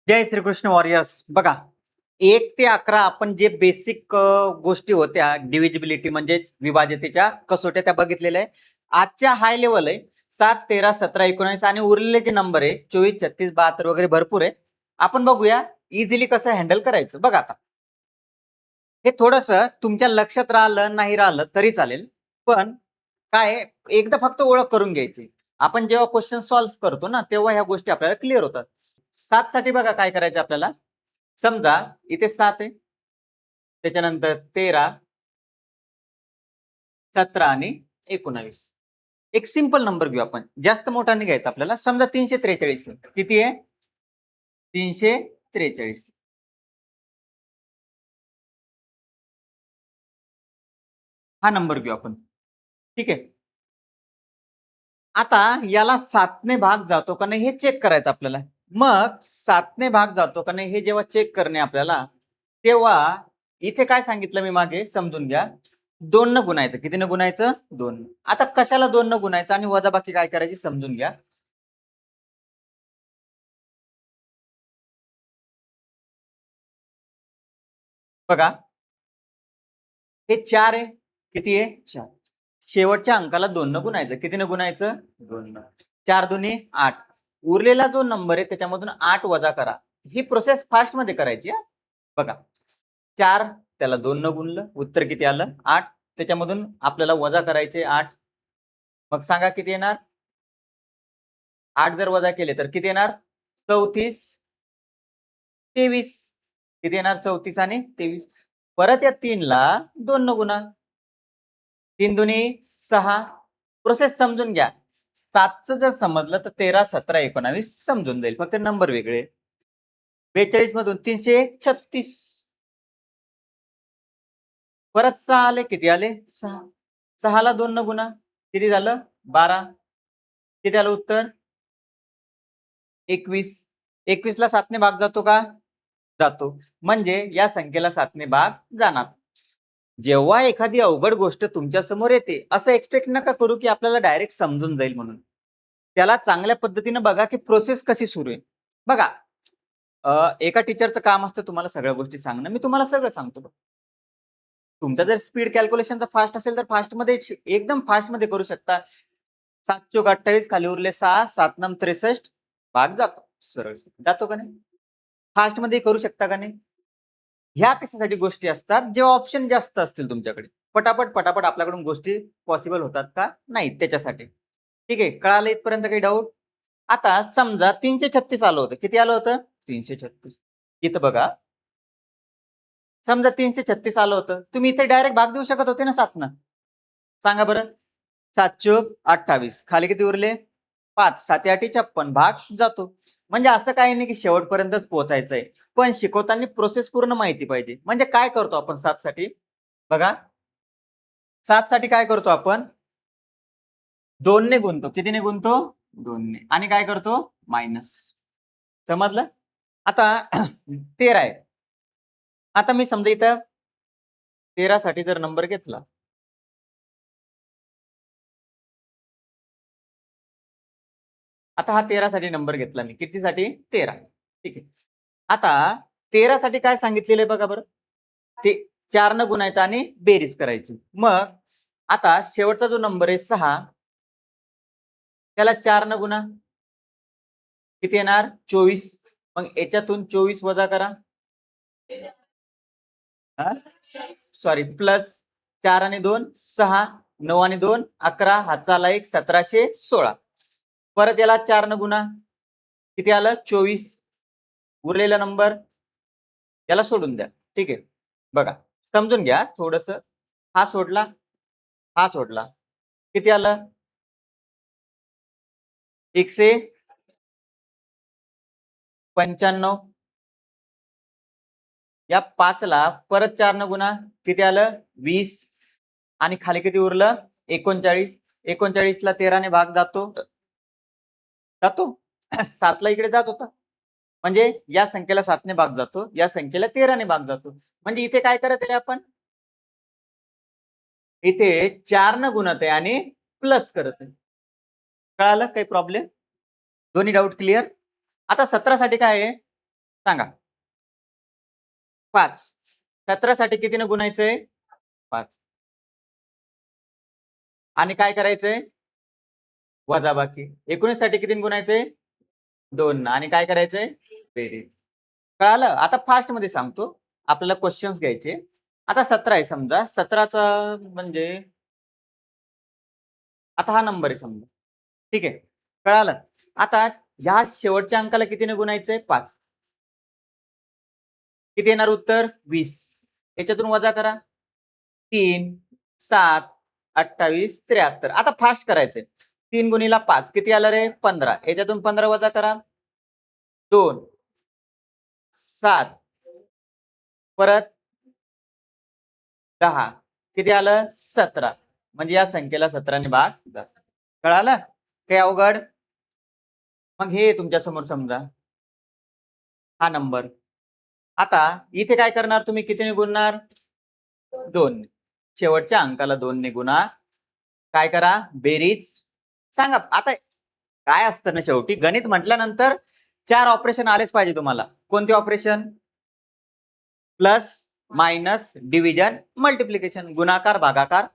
जय Shrikrishna warriors. बघा, 1 ते 11 आपण जे बेसिक गोष्टी होत्या डिव्हिजिबिलिटी म्हणजे विभाज्यतेच्या कसोट्या त्या बघितलेल्या आहे. आजच्या हाय लेवल आहे 7, 13, 17, 19 आणि उरलेले जे नंबर आहे 24, 36, 72 वगैरे भरपूर आहे. आपण बघूया इझिली कसं हँडल करायचं. बघा आता हे थोडस तुमच्या लक्षात राहिलं नाही राहिलं तरी चालेल, पण काय एकदा फक्त ओळख करून घ्यायची. आपण जेव्हा क्वेश्चन सॉल्व्ह करतो ना तेव्हा ह्या गोष्टी आपल्याला क्लिअर होतात. 7 साठी बघा काय करायचं आपल्याला. समजा इथे 7 आहे, त्याच्यानंतर 13, 17 आणि 19. एक सिंपल नंबर घेऊ आपण, जास्त मोठा नाही घ्यायचा आपल्याला. समजा 343 किती आहे? 343 हा नंबर घेऊ आपण. ठीक आहे. आता याला 7ने भाग जातो का नाही हे चेक करायचं आपल्याला. मग 7ने भाग जातो का नाही हे जेव्हा चेक करणे आपल्याला, तेव्हा इथे काय सांगितलं मी मागे समजून घ्या. 2 न गुणायचं. किती न गुणायचं? 2. आता कशाला 2 न गुणायचं आणि वजाबाकी काय करायची समजून घ्या. बघा हे 4 आहे. किती आहे? 4. शेवटच्या अंकाला 2 न गुणायचं. किती न गुणायचं? 2 न. 4 दुनी 8. उरलेला जो नंबर आहे त्याच्यामधून 8 वजा करा. ही प्रोसेस फास्ट मध्ये करायची आहे. बघा 4 त्याला 2 न गुणलं, उत्तर किती आलं? 8. त्याच्यामधून आपल्याला वजा करायचे 8. मग सांगा किती येणार? 8 जर वजा केले तर किती येणार? 34, 23. किती येणार? 34 आणि 23. परत या 3 ला 2 न गुणा. 3 दुनी 6. प्रोसेस समजून घ्या. 7चं जर समजलं तर 13, 17, 19 समजून जाईल. फक्त नंबर वेगळे. 42 मधून 336. परत 6 आले. किती आले? 6. 6 ला 2 न गुणा. किती झालं? 12. किती आलं उत्तर? 21. 21 ला 7ने भाग जातो का? जातो. म्हणजे या संख्येला 7ने भाग जाणार. जेव्हा एखादी अवघड गोष्ट तुमच्या समोर येते, असं एक्सपेक्ट नका करू की आपल्याला डायरेक्ट समजून जाईल म्हणून. त्याला चांगल्या पद्धतीने बघा की प्रोसेस कशी सुरू आहे. बघा एका टीचरचं काम असतं तुम्हाला सगळ्या गोष्टी सांगणं. मी तुम्हाला सगळं सांगतो. तुमचा जर स्पीड कॅल्क्युलेशनचा फास्ट असेल तर फास्टमध्ये एकदम फास्टमध्ये करू शकता. 7 चोक 28 खाली उरले 6, 7 नम 63 भाग जातो. सरळ जातो का नाही? फास्टमध्ये करू शकता का नाही? ह्या कशासाठी गोष्टी असतात जेव्हा ऑप्शन जास्त असतील तुमच्याकडे. पटापट पटापट आपल्याकडून गोष्टी पॉसिबल होतात का नाही त्याच्यासाठी. ठीक आहे. कळालं इथपर्यंत काही डाऊट? आता समजा 336 आलं होतं. किती आलं होतं? 336. इथं बघा समजा 336 आलं होतं. तुम्ही इथे डायरेक्ट भाग देऊ शकत होते ना 7 न. सांगा बरं. 7 चोक 28 खाली किती उरले? 5. 7 8 56 भाग जातो. म्हणजे असं काही नाही की शेवटपर्यंतच पोहोचायचंय, पण शिकवताना प्रोसेस पूर्ण माहिती पाहिजे. म्हणजे काय करतो आपण 7 साठी? बघा 7 साठी काय करतो आपण? 2 ने गुणतो. कितीने गुणतो? 2 ने. आणि काय करतो? मायनस. समजलं? आता 13 आहे. आता मी समजा इथं 13 साठी जर नंबर घेतला, आता हा 13 साठी नंबर घेतला मी. कितीसाठी? 13. ठीक आहे. आता 13 साठी काय सांगितलेलं आहे बघा बरं. ते 4 न गुणायचं आणि बेरीज करायची. मग आता शेवटचा जो नंबर आहे 6 त्याला 4 न गुणा. किती येणार? 24. मग याच्यातून 24 वजा करा. सॉरी प्लस 4 आणि 2 6, 9 आणि 2 11, हातचा आला 1 1716. परत याला 4 न गुणा. किती आलं? 24. उरलेला नंबर याला सोडून द्या. ठीक आहे. बघा समजून घ्या थोडस. हा सोडला, हा सोडला. किती आलं? 195. या 5 ला परत 4 न गुणा. किती आलं? 20. आणि खाली किती उरलं? 39. 39 ला 13 ने भाग जातो. जातो. 7 ला इकडे जात होता. म्हणजे या संख्येला 7 ने भाग जातो, या संख्येला 13 ने भाग जातो. म्हणजे इथे काय करत आहे आपण? इथे 4 न गुणत आहे आणि प्लस करत आहे. कळालं काही प्रॉब्लेम? दोन्ही डाऊट क्लिअर? आता 17 साठी काय आहे? सांगा. 5. 17 साठी कितीने गुणायचंय? 5. आणि काय करायचंय? वजाबाकी. 19 साठी कितीने गुणायचंय? 2 आणि काय करायचंय? बेरीज. कळालं? आता फास्ट मध्ये सांगतो. आपल्याला क्वेश्चन्स घ्यायचे. आता 17 आहे समजा. 17चा म्हणजे आता हा नंबर आहे समजा. ठीक आहे. कळालं? आता या शेवटच्या अंकाला कितीने गुणायचंय? 5. किती येणार उत्तर? 20. याच्यातून वजा करा. 3, 7, 28, 73. आता फास्ट करायचंय. 3 गुणीला 5 किती आलं रे? 15. याच्यातून 15 वजा करा. 2, 7, परत 10. किती आलं? 17. म्हणजे या संख्येला 17ने भाग जातो. कळालं? काय अवघड? मग हे तुमच्या समोर समजा हा नंबर. आता इथे काय करणार तुम्ही? कितीने गुणणार? 2. शेवटच्या अंकाला 2 ने गुणा. काय करा? बेरीज सांगा. आता काय असतं ना, शेवटी गणित म्हटल्यानंतर 4 ऑपरेशन आलेच पाहिजे तुम्हाला. कोणते operation? Plus, minus, division, multiplication, गुणाकार, भागाकार,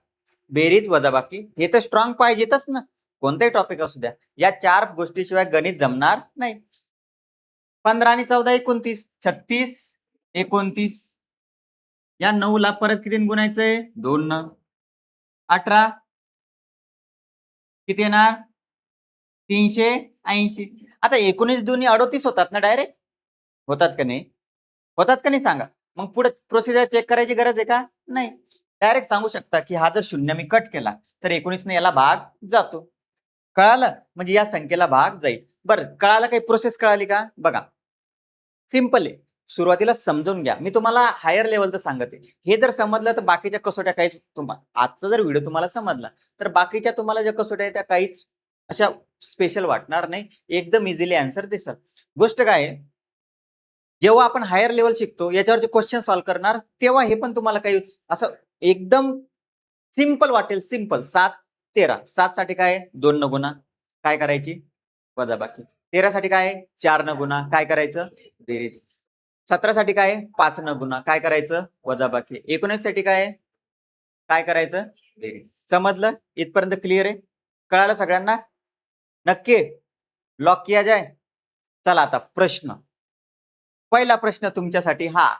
बेरीज, वजाबाकी. हे तर स्ट्रॉंग पाहिजेतच ना, कोणताही टॉपिक असू द्या. या 4 गोष्टीशिवाय गणित जमणार नाही. 15 आणि 14 29, 36, 29. या 9 ला परत किती गुणायचंय? 2 न. 18 किती येणार? 380. आता 19 दुनी 38 होतात ना डायरेक्ट? होतात का नाही? होतात का नाही सांगा. मग पुढे प्रोसिजर चेक करायची गरज आहे का? नाही. डायरेक्ट सांगू शकता की हा जर शून्य मी कट केला तर 19 ने याला भाग जातो. कळालं? म्हणजे या संख्येला भाग जाईल. बरं, कळालं? काही प्रोसेस कळाली का? बघा, सिंपल आहे. सुरुवातीला समजून घ्या. मी तुम्हाला हायर लेवलचं सांगते. हे जर समजलं तर बाकीच्या कसोट्या काहीच आजचा जर व्हिडिओ तुम्हाला समजला तर बाकीच्या तुम्हाला ज्या कसोट्या आहेत त्या काहीच अशा स्पेशल वाटणार नाही. एकदम इझिली आन्सर दिसेल. गोष्ट काय आहे, जेव्हा आपण हायर लेवल शिकतो याच्यावरचे क्वेश्चन सॉल्व्ह करणार तेव्हा हे पण तुम्हाला काही असं एकदम सिंपल वाटेल. सिंपल. 7, 13. 7 साठी काय? 2 न गुणा. काय करायची? वजाबाकी. 13 साठी काय? 4 न गुणा. काय करायचं? बेरीज. 17 साठी काय? 5 न गुणा. काय करायचं? वजाबाकी. 19 साठी काय? काय करायचं? बेरीज. समजलं? इथपर्यंत क्लिअर आहे? कळालं सगळ्यांना? नक्की लॉक किया जाय. चला आता प्रश्न. पहिला प्रश्न तुमच्यासाठी हा.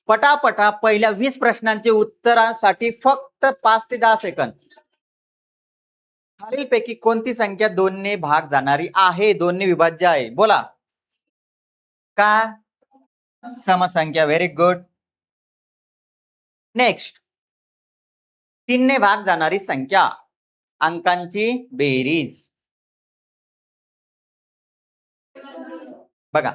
पटापटा पहिल्या 20 प्रश्नांचे उत्तरासाठी फक्त 5 ते 10 सेकंद. खालीलपैकी कोणती संख्या 2 ने भाग जाणारी आहे? 2 ने विभाज्य आहे? बोला. का? समसंख्या. Very good. नेक्स्ट. 3 ने भाग जाणारी संख्या. अंकांची बेरीज. बघा,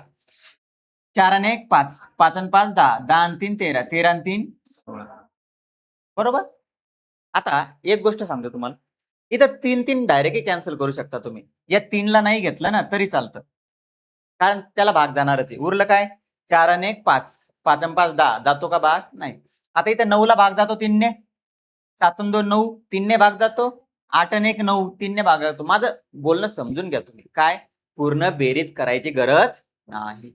4 आणि 1 5, 5 आणि 5 10, 10 आणि 3 13, 13 आणि 3 16. बरोबर. आता एक गोष्ट सांगतो तुम्हाला, इथं 3 डायरेक्टली कॅन्सल करू शकता तुम्ही. या 3 ला नाही घेतलं ना तरी चालतं, कारण त्याला भाग जाणारच आहे. उरलं काय? 4 आणि 1 5, 5 आणि 5 10. जातो का भाग? नाही. आता इथे 9 ला भाग जातो 3 ने. 7 आणि 2 9, 3 ने भाग जातो. 8 आणि 1 9, 3 ने भाग जातो. माझं बोलणं समजून घ्या तुम्ही. काय? पूर्ण बेरीज करायची गरज नाही.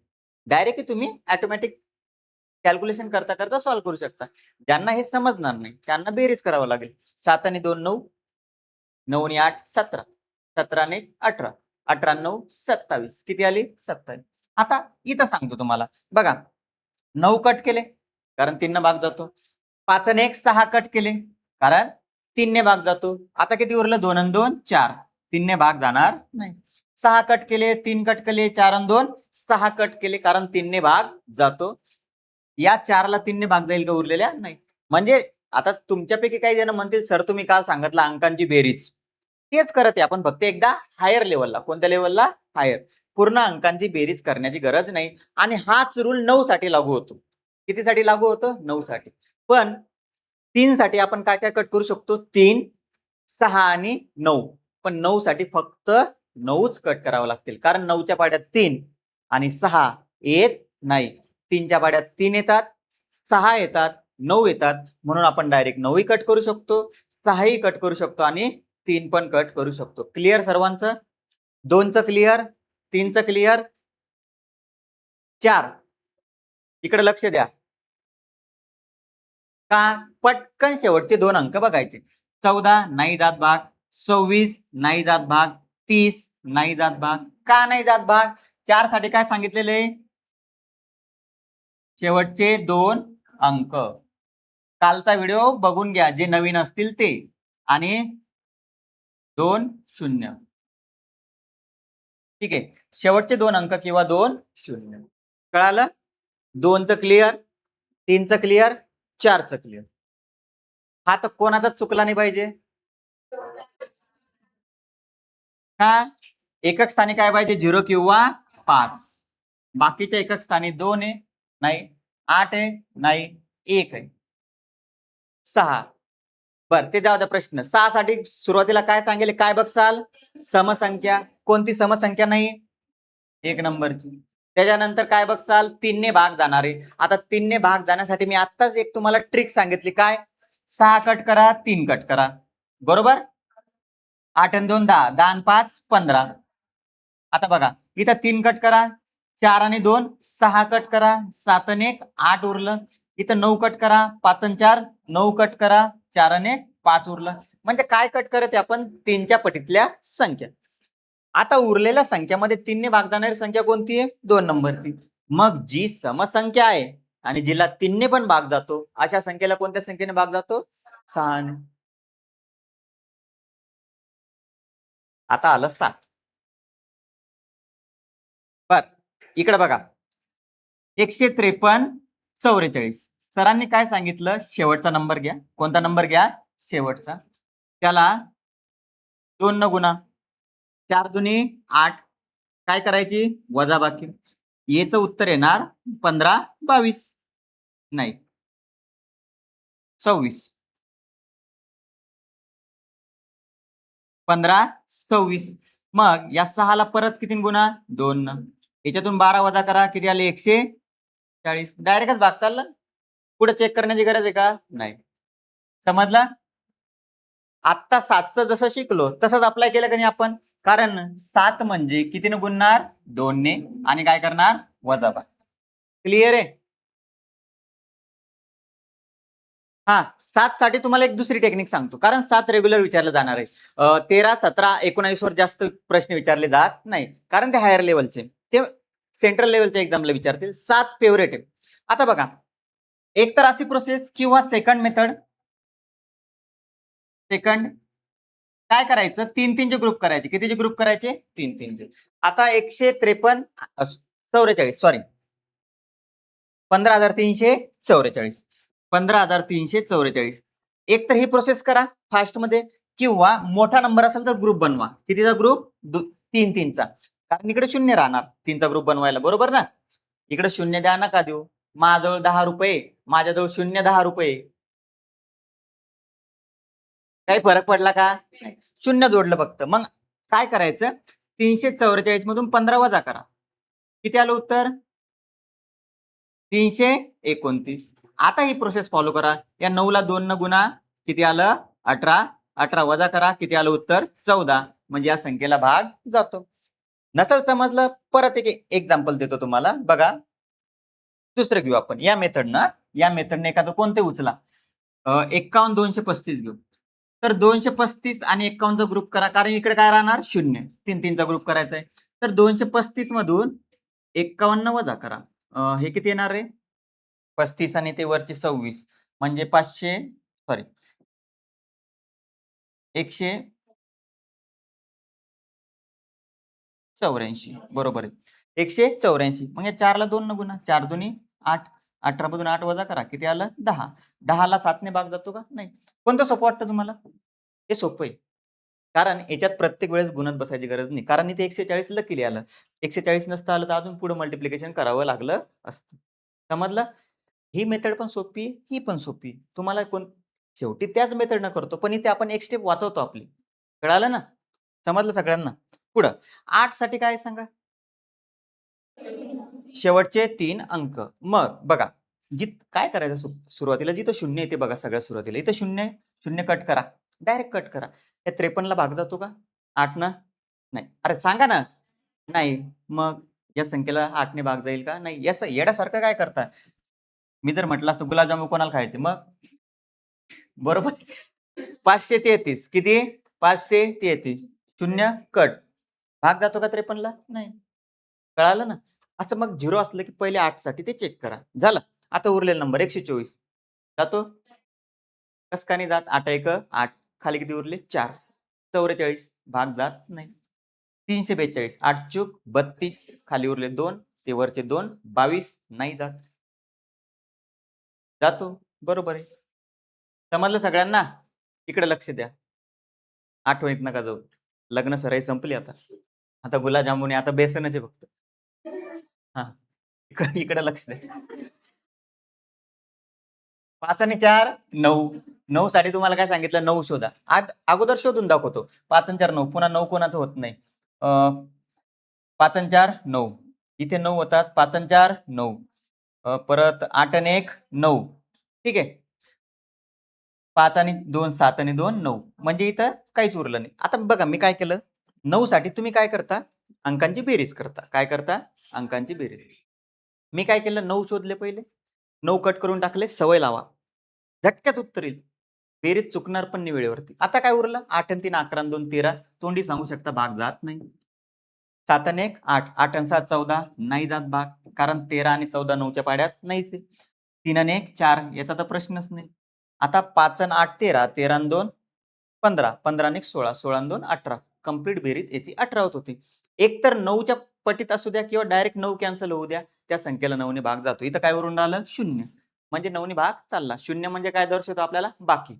डायरेक्टली तुम्ही ऑटोमॅटिक कॅल्क्युलेशन करता करता सॉल्व्ह करू शकता. ज्यांना हे समजणार नाही त्यांना बेरीज करावं लागेल. 7 आणि 2 9, 9 आणि 8 17, 17 आणि 18, 18 आणि 9 27. किती आली? 27. आता इथं सांगतो तुम्हाला. बघा, 9 कट केले कारण 3 ने भाग जातो. 5 आणि 1 6 कट केले कारण 3 ने भाग जातो. आता किती उरलं? 2 आणि 2 4. 3 ने भाग जाणार नाही. 6 कट केले, 3 कट केले, 4 आणि 2 6 कट केले कारण 3 ने भाग जातो. या 4 ला 3 ने भाग जाईल का उरलेल्या? नाही. म्हणजे आता तुमच्यापैकी काही जण म्हणतील सर तुम्ही काल सांगितलं अंकांची बेरीज. तेच करत आहे आपण, फक्त एकदा हायर लेवलला. कोणत्या लेवलला? हायर. पूर्ण अंकांची बेरीज करण्याची गरज नाही. आणि हाच रूल 9 साठी लागू होतो. किती साठी लागू होतो? 9 साठी. पण 3 साठी आपण काय काय कट करू शकतो? 3, 6 आणि 9. पण 9 साठी फक्त 9च कट करावं लागतील, कारण 9च्या पाड्यात 3 आणि 6 येत नाही. 3च्या पाड्यात 3 येतात, 6 येतात, 9 येतात. म्हणून आपण डायरेक्ट 9 ही कट करू शकतो, 6 ही कट करू शकतो आणि 3 पण कट करू शकतो. क्लिअर सर्वांचं? 2चं क्लिअर, 3चं क्लिअर, 4 इकडे लक्ष द्या. का पटकन शेवटचे 2 अंक बघायचे. 14 नाही जात भाग, 26 नाही जात भाग, 30 नाही जात भाग. का नाही जात भाग? 4 साठी काय सांगितलेले? शेवटचे 2 अंक. कालचा व्हिडिओ बघून घ्या जे नवीन असतील ते. आणि 2 0. ठीक आहे. शेवटचे 2 अंक किंवा 2 0. कळालं? 2चं क्लिअर, 3चं क्लिअर, 4चं क्लिअर. हा तर कोणाचाच चुकला नाही पाहिजे. हा एकक स्थानी काय पाहिजे? 0 किंवा 5. बाकीच्या एकक स्थानी 2 आहे, नाही. 8 आहे, नाही. 1 आहे. 6. बर ते जाऊ द्या प्रश्न. 6 साठी सुरुवातीला काय सांगेल? काय बघसाल? समसंख्या. कोणती समसंख्या नाही? 1 नंबरची. त्याच्यानंतर काय बघसाल? 3 ने भाग जाणार आहे. आता 3 ने भाग जाण्यासाठी मी आत्ताच एक तुम्हाला ट्रिक सांगितली. काय? 6 कट करा, 3 कट करा. बरोबर? 8 आणि 2 10, 10 आणि 5 15. आता बघा इथं 3 कट करा, 4 आणि 2 6 कट करा, 7 आणि 1 8 उरलं. इथं 9 कट करा, 5 आणि 4 9 कट करा, 4 आणि 1 5 उरलं. म्हणजे काय कट करत आपण? 3च्या पटीतल्या संख्या. आता उरलेल्या संख्यामध्ये 3 ने भाग जाणारी संख्या कोणती आहे? 2 नंबरची. मग जी समसंख्या आहे आणि जिला 3 ने पण भाग जातो अशा संख्येला कोणत्या संख्येने भाग जातो? 6 ने. आता आलं 7. बर इकडे बघा 153 44. सरांनी काय सांगितलं? शेवटचा नंबर घ्या. कोणता नंबर घ्या? शेवटचा. त्याला 2 न गुणा. 4 दुनी 8. काय करायची? वजाबाकी. याचं उत्तर येणार 15 22. नाही 26. 15 26. मग या 6 ला परत किती गुणा? 2 न. याच्यातून 12 वजा करा, किती आले? 140. डायरेक्टच भाग चालला. पुढे चेक करण्याची गरज आहे का? नाही. समजलं? आता 7चं जसं शिकलो तसंच अप्लाय केलं का नाही आपण? कारण 7 म्हणजे कितीने गुणणार? 2 ने. आणि काय करणार? वजाबाकी. क्लिअर आहे? हा 7 साठी तुम्हाला एक दुसरी टेक्निक सांगतो. कारण 7 रेग्युलर विचारलं जाणार आहे. 13 17 19 वर जास्त प्रश्न विचारले जात नाही. कारण ते हायर लेवलचे. ते सेंट्रल लेवलच्या एक्झामला विचारतील. 7 फेवरेट आहे. आता बघा एक तर अशी प्रोसेस किंवा सेकंड मेथड. सेकंड काय करायचं? 3-3चे ग्रुप करायचे. कितीचे ग्रुप करायचे? 3-3चे. आता 153 44 सॉरी 15,344. 15,344. एक तर ही प्रोसेस करा फास्ट मध्ये, किंवा मोठा नंबर असेल तर ग्रुप बनवा. कितीचा ग्रुप? 3-3चा. कारण इकडे 0 राहणार 3चा ग्रुप बनवायला. बरोबर ना? इकडे 0 द्या नका देऊ. माझ्याजवळ 10 रुपये, माझ्याजवळ 0 10 रुपये. काही फरक पडला का? 0 जोडलं फक्त. मग काय करायचं? 344 मधून 15 वजा करा. किती आलं उत्तर? 329. आता ही प्रोसेस फॉलो करा. या 9 ला 2 न गुणा. किती आलं? 18. 18 वजा करा. किती आलं उत्तर? 14. म्हणजे या संख्येला भाग जातो. नसेल समजलं परत एक एक्झाम्पल देतो तुम्हाला. बघा दुसरं घेऊ आपण. या मेथडने एखादं कोणते उचला. 51 235 घेऊ. तर 235 आणि 51चा ग्रुप करा. कारण इकडे काय राहणार? 0. 3-3चा ग्रुप करायचा आहे. तर 235 मधून 51 वजा करा. हे किती येणार आहे? 35 आणि ते वरचे 26 म्हणजे 500 सॉरी 184. बरोबर आहे. 184. मग या 4 ला 2 न गुणा. 4 दुनी 8. 18 मधून 8 वजा करा. किती आलं? 10. 10 ला 7 ने भाग जातो का? नाही. कोणतं सोपं वाटतं तुम्हाला? हे सोपं आहे. कारण याच्यात प्रत्येक वेळेस गुणत बसायची गरज नाही. कारण इथे 140 लकीली आलं. 140 नसतं आलं तर अजून पुढे मल्टिप्लिकेशन करावं लागलं असतं. समजलं? ही मेथड पण सोपी, ही पण सोपी. तुम्हाला कोण शेवटी त्याच मेथडनं करतो, पण इथे आपण एक स्टेप वाचवतो आपली. कळालं ना? समजलं सगळ्यांना? पुढं 8 साठी काय सांगा? शेवटचे 3 अंक. मग बघा काय करायचं सुरुवातीला जिथं 0 येते बघा सगळ्यात सुरुवातीला. इथं 0 आहे. 0 कट करा. डायरेक्ट कट करा. या 53 ला भाग जातो का? 8 ना? नाही. अरे सांगा ना? नाही. मग या संख्येला 8 ने भाग जाईल का? नाही. या येड्यासारखं काय करता? मी जर म्हटलं असतं गुलाबजामुन कोणाला खायचे मग? बरोबर. 533 किती? 533 शून्य कट. भाग जातो का 53 ला? नाही. कळालं ना? असं मग 0 असलं की पहिले 8 साठी ते चेक करा. झालं. आता उरलेला नंबर 124 जातो? कसं का नाही जात? 8 1 8 खाली किती उरले? 4. 44 भाग जात नाही. 342 8 चूक 32 खाली उरले 2 ते वरचे 2 22 नाही जात. जातो बरोबर आहे. समजलं सगळ्यांना? इकडे लक्ष द्या. आठवणीत नका जाऊ. लग्न सराई संपली आता. आता गुलाबजामुन आहे, आता बेसनच आहे फक्त. हा इकडे लक्ष द्या. 5 आणि 4 9. 9 साठी तुम्हाला काय सांगितलं? 9 शोधा. अगोदर शोधून दाखवतो. 5 आणि 4 9. पुन्हा 9 कोणाचं होत नाही. 5 आणि 4 9. इथे 9 होतात. 5 आणि 4 9. परत 8 आणि 1 9. ठीक आहे. 5 आणि 2 7 आणि 2 9. म्हणजे इथं काहीच उरलं नाही. आता बघा मी काय केलं? 9 साठी तुम्ही काय करता? अंकांची बेरीज करता. काय करता? अंकांची बेरीज. मी काय केलं? 9 शोधले पहिले. 9 कट करून टाकले. सवय लावा. झटक्यात उत्तर येईल. बेरीज चुकणार पण नाही वेळेवरती. आता काय उरलं? 8 आणि 3 11 आणि 2 13. तोंडी सांगू शकता भाग जात नाही. 7 आणि 1 8. 8 आणि 7 14 नाही जात भाग. कारण 13 आणि 14 9च्या पाड्यात नाहीच आहे. 3 आणि 1 4 याचा तर प्रश्नच नाही. आता 5 आणि 8 13. 13 आणि 2 15. 15 आणि 1 16. 16 आणि 2 18. कंप्लीट बेरीज याची 18 होत होती. एक तर 9च्या पटीत असू द्या किंवा डायरेक्ट 9 कॅन्सल होऊ द्या. त्या संख्येला 9 ने भाग जातो. इथं काय वरून आलं? 0. म्हणजे 9 ने भाग चालला. 0 म्हणजे काय दर्शवतो आपल्याला? बाकी.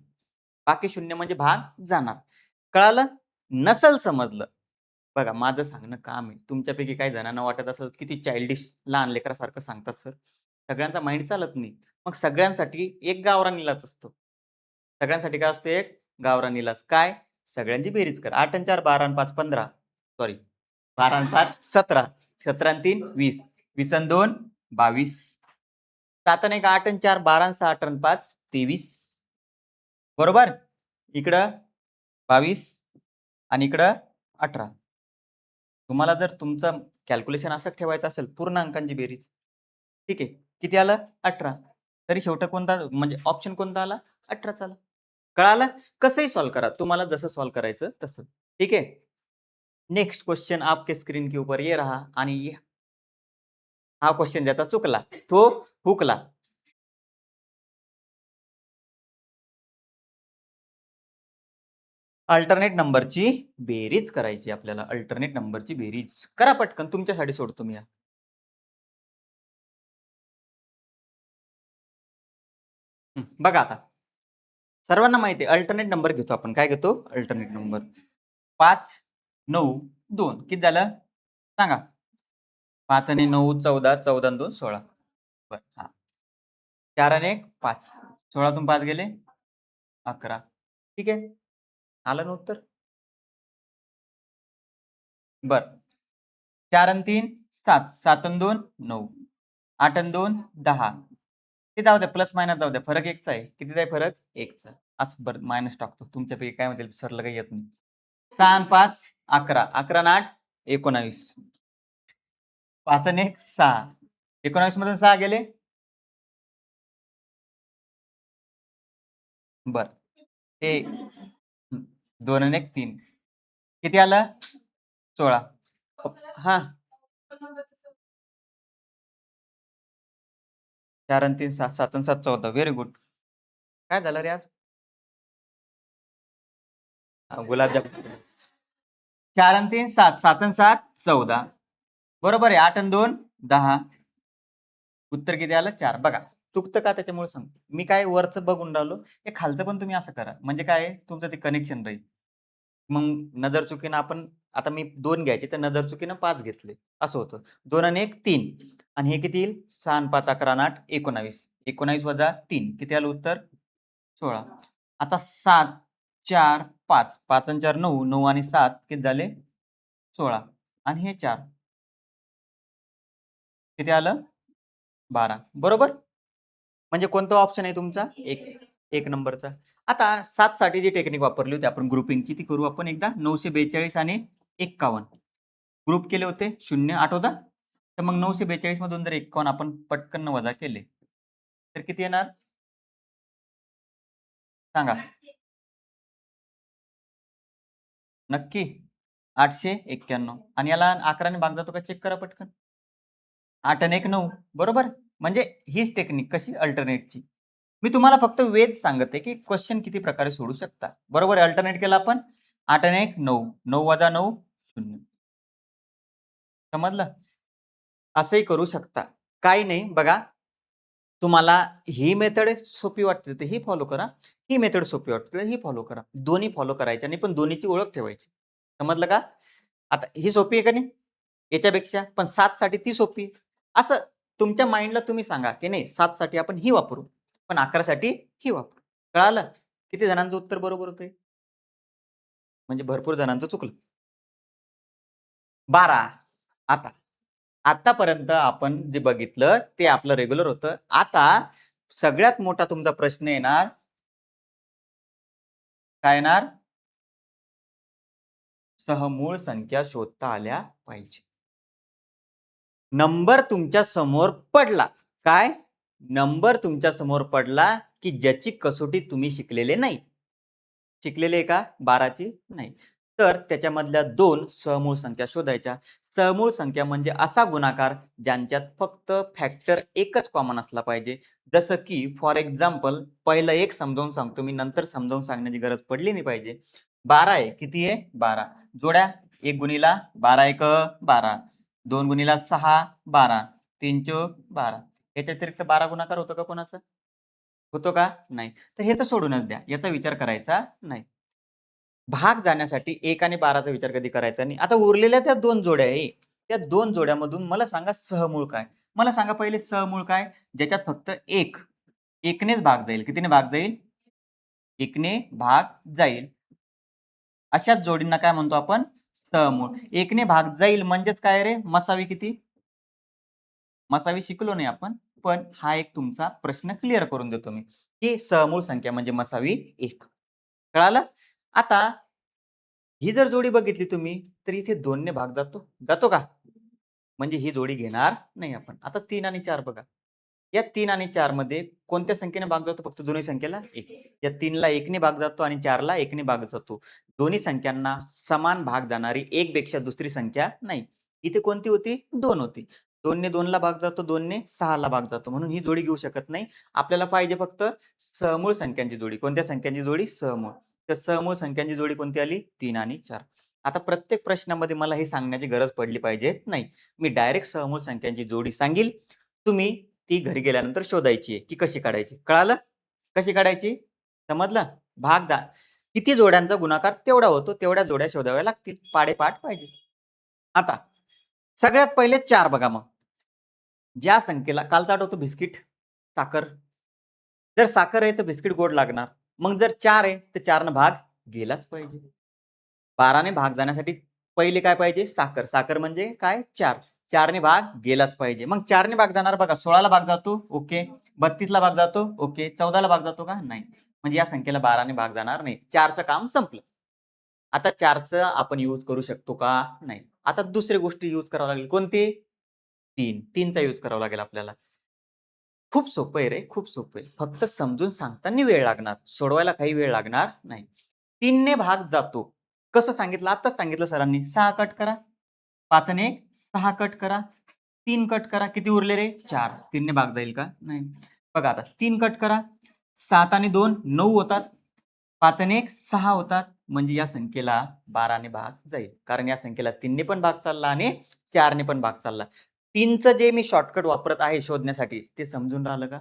बाकी 0 म्हणजे भाग जाणार. कळालं? नसल समजलं. बघा माझं सांगणं काम आहे. तुमच्यापैकी काही जणांना वाटत असेल किती चाइल्डिश लहान लेकरासारखं सांगतात सर. सगळ्यांचा माइंड चालत नाही. मग सगळ्यांसाठी एक गावरान इलाज असतो. सगळ्यांसाठी काय असतो? एक गावरान इलाज. काय? सगळ्यांची बेरीज कर. 8 आणि 4 12 आणि 5 15. सॉरी 12 आणि 5 17. 17 आणि 3 20. 20 आणि 2 22. 7 आणि 1 8 आणि 4 12 आणि 6 18 आणि 5 23. बरोबर? इकडं 22 आणि इकडं 18. तुम्हाला जर तुमचं कॅल्क्युलेशन असं ठेवायचं असेल पूर्ण अंकांची बेरीज. ठीक आहे. किती आलं? 18. तरी शेवटी कोणता म्हणजे ऑप्शन कोणता आला? 18 आला. कळालं? कसंही सॉल्व्ह करा. तुम्हाला जसं सॉल्व्ह करायचं तसं. ठीक है? नेक्स्ट क्वेश्चन आपके स्क्रीन के ऊपर ये रहा आणि हा क्वेश्चन ज्याचा चुकला तो हुकला. अल्टरनेट नंबरची बेरीज करायची आपल्याला. अल्टरनेट नंबरची बेरीज करा पटकन. तुमच्यासाठी सोडतो मी. बघा आता सर्वांना माहिती आहे अल्टरनेट नंबर घेतो आपण. काय घेतो? Alternate number. 5 9 2 किती झालं सांगा? 5 आणि 9 14. 14 आणि 2 16. बर हा 4 आणि 1 5. 16 5 गेले 11. ठीक आहे. आलं ना उत्तर? बर 4 आणि 3 7. 7 आणि 2 9. 8 आणि 2 10. ते जाऊ द्या प्लस मायनस जाऊ द्या. फरक एकचा आहे. कितीचा आहे फरक? एकचा. असं बरं मायनस टाकतो. तुमच्यापैकी काय म्हणतील सरला काही येत नाही. 6 आणि 5 11. 11 आणि 8 19. 5 आणि 1 6. 19 मधून 6 गेले. बर ते 2 आणि 1 3. किती आलं? 16. हा 4 आणि 3 7. 7 आणि 7 14. Very good. काय झालं रे आज? गुलाबजाम 4 आणि 3 7. 7 आणि 7 14. बरोबर आहे. 8 आणि 2 10. उत्तर किती आलं? 4. बघा चुकतं का त्याच्यामुळे सांगतो. मी काय वरचं बघून राहिलो. हे खालचं पण तुम्ही असं करा. म्हणजे काय तुमचं ते कनेक्शन राहील. मग नजर चुकीनं आपण आता मी 2 घ्यायचे तर नजर चुकीनं 5 घेतले. असं होतं. 2 आणि 1 3. आणि हे किती येईल? 6 आणि 5 11 आणि 8 19. 19 वजा 3 किती आलं उत्तर? 16. आता 7 4 5. 5 आणि 4 9. 9 आणि 7 किती झाले? 16. आणि हे 4 किती आलं? 12. बरोबर? म्हणजे कोणता ऑप्शन आहे तुमचा? एक नंबरचा. आता 7 साठी जी टेक्निक वापरली होती आपण ग्रुपिंगची ती करू आपण एकदा. 942 आणि 51. ग्रुप केले होते 0 आठवतं? तर मग 942 मधून जर 51 आपण पटकन वजा केले तर किती येणार सांगा नक्की 891 आणि याला 11ने भाग जातो का चेक करा पटकन 8 आणि 1 9 बरोबर म्हणजे हीच टेक्निक कशी अल्टरनेटची मी तुम्हाला फक्त वेज सांगते की क्वेश्चन किती प्रकारे सोडू शकता बरोबर अल्टरनेट केला आपण 8 आणि 1 9 9 वजा 9 0 समजलं असंही करू शकता काही नाही बघा तुम्हाला ही मेथड सोपी वाटते तर ही फॉलो करा ही मेथड सोपी वाटते तर ही फॉलो करा दोन्ही फॉलो करायचे आणि पण दोन्हीची ओळख ठेवायची समजलं का आता ही सोपी आहे का नाही याच्यापेक्षा पण 7 साठी ती सोपी आहे. असं तुमच्या माइंडला तुम्ही सांगा की नाही 7 साठी आपण ही वापरू पण 11 साठी ही वापरू कळालं किती जणांचं उत्तर बरोबर होतंय म्हणजे भरपूर जणांचं चुकलं 12 आता आतापर्यंत आपण जे बघितलं ते आपलं रेग्युलर होतं आता सगळ्यात मोठा तुमचा प्रश्न येणार काय येणार सहमूळ संख्या शोधता आल्या पाहिजे नंबर तुमच्या समोर पडला काय नंबर तुमच्या समोर पडला की ज्याची कसोटी तुम्ही शिकलेले नाही शिकलेले का 12ची नाही तर त्याच्यामधल्या दोन सहमूळ संख्या शोधायच्या सहमूळ संख्या म्हणजे असा गुणाकार ज्यांच्यात फक्त फॅक्टर एकच कॉमन असला पाहिजे जसं की फॉर एक्झाम्पल पहिलं एक समजावून सांगतो मी नंतर समजावून सांगण्याची गरज पडली नाही पाहिजे 12 आहे किती आहे 12 जोड्या 1 गुणीला 12 1 12 2 गुणीला 6 12 3 चौक 12 याच्या व्यतिरिक्त 12 गुणाकार होतो का कोणाचा होतो का नाही तर हे तर सोडूनच द्या याचा विचार करायचा नाही भाग जाण्यासाठी 1 आणि 12चा विचार कधी करायचा नाही आता उरलेल्या त्या दोन जोड्या आहे त्या दोन जोड्यामधून मला सांगा सहमूळ काय मला सांगा पहिले सहमूळ काय ज्याच्यात फक्त एक एकनेच भाग जाईल कितीने भाग जाईल एकने भाग जाईल अशाच जोडींना काय म्हणतो आपण सहमूळ एकने भाग जाईल म्हणजेच काय रे मसावी किती मसावी शिकलो नाही आपण पण हा एक तुमचा प्रश्न क्लिअर करून देतो मी की सहमूळ संख्या म्हणजे मसावी एक कळालं आता ही जर जोडी बघितली तुम्ही तर इथे 2 ने भाग जातो का म्हणजे ही जोडी घेणार नाही आपण आता 3 आणि 4 बघा या 3 आणि 4 मध्ये कोणत्या संख्येने भाग जातो फक्त दोन्ही संख्येला 1 या 3 ला 1 ने भाग जातो आणि 4 ला 1 ने भाग जातो दोन्ही संख्यांना समान भाग जाणारी एक पेक्षा दुसरी संख्या नाही इथे कोणती होती 2 होती 2 ने 2 ला भाग जातो 2 ने 6 ला भाग जातो म्हणून ही जोडी घेऊ शकत नाही आपल्याला पाहिजे फक्त सहमूळ संख्यांची जोडी कोणत्या संख्यांची जोडी सहमूळ तर सहमूळ संख्यांची जोडी कोणती आली 3 आणि 4 आता प्रत्येक प्रश्नामध्ये मला हे सांगण्याची गरज पडली पाहिजे नाही मी डायरेक्ट सहमूळ संख्यांची जोडी सांगेल तुम्ही ती घरी गेल्यानंतर शोधायची आहे की कशी काढायची कळालं कशी काढायची समजलं भाग जा किती जोड्यांचा गुणाकार तेवढा होतो तेवढ्या जोड्या शोधाव्या लागतील पाडेपाठ पाहिजे आता सगळ्यात पहिले 4 बघा मग ज्या संख्येला कालचा आठवतो बिस्किट साखर जर साखर आहे तर बिस्किट गोड लागणार मग जर 4 आहे तर 4 न भाग गेलाच पाहिजे 12 ने भाग जाण्यासाठी पहिले काय पाहिजे साखर साखर म्हणजे काय 4 4 ने भाग गेलाच पाहिजे मग 4 ने भाग जाणार बघा 16 ला भाग जातो ओके 32 ला भाग जातो ओके 14 ला भाग जातो का नाही म्हणजे या संख्येला 12 ने भाग जाणार नाही 4चं काम संपलं आता 4चं आपण यूज करू शकतो का नाही आता दुसरी गोष्ट यूज करावं लागेल कोणती 3 चा यूज करावा लागेल आपल्याला खूप सोपं आहे रे खूप सोपं आहे फक्त समजून सांगताना वेळ लागणार सोडवायला काही वेळ लागणार नाही 3 ने भाग जातो कसं सांगितलं आताच सांगितलं सरांनी 6 कट करा 5 आणि 1 6 कट करा 3 कट करा किती उरले रे 4 3 ने भाग जाईल का नाही बघा आता 3 कट करा 7 आणि 2 9 होतात 5 आणि 1 6 होतात म्हणजे या संख्येला 12 ने भाग जाईल कारण या संख्येला 3 ने पण भाग चालला आणि 4 ने पण भाग चालला 3चं जे मी शॉर्टकट वापरत आहे शोधण्यासाठी ते समजून राहिलं का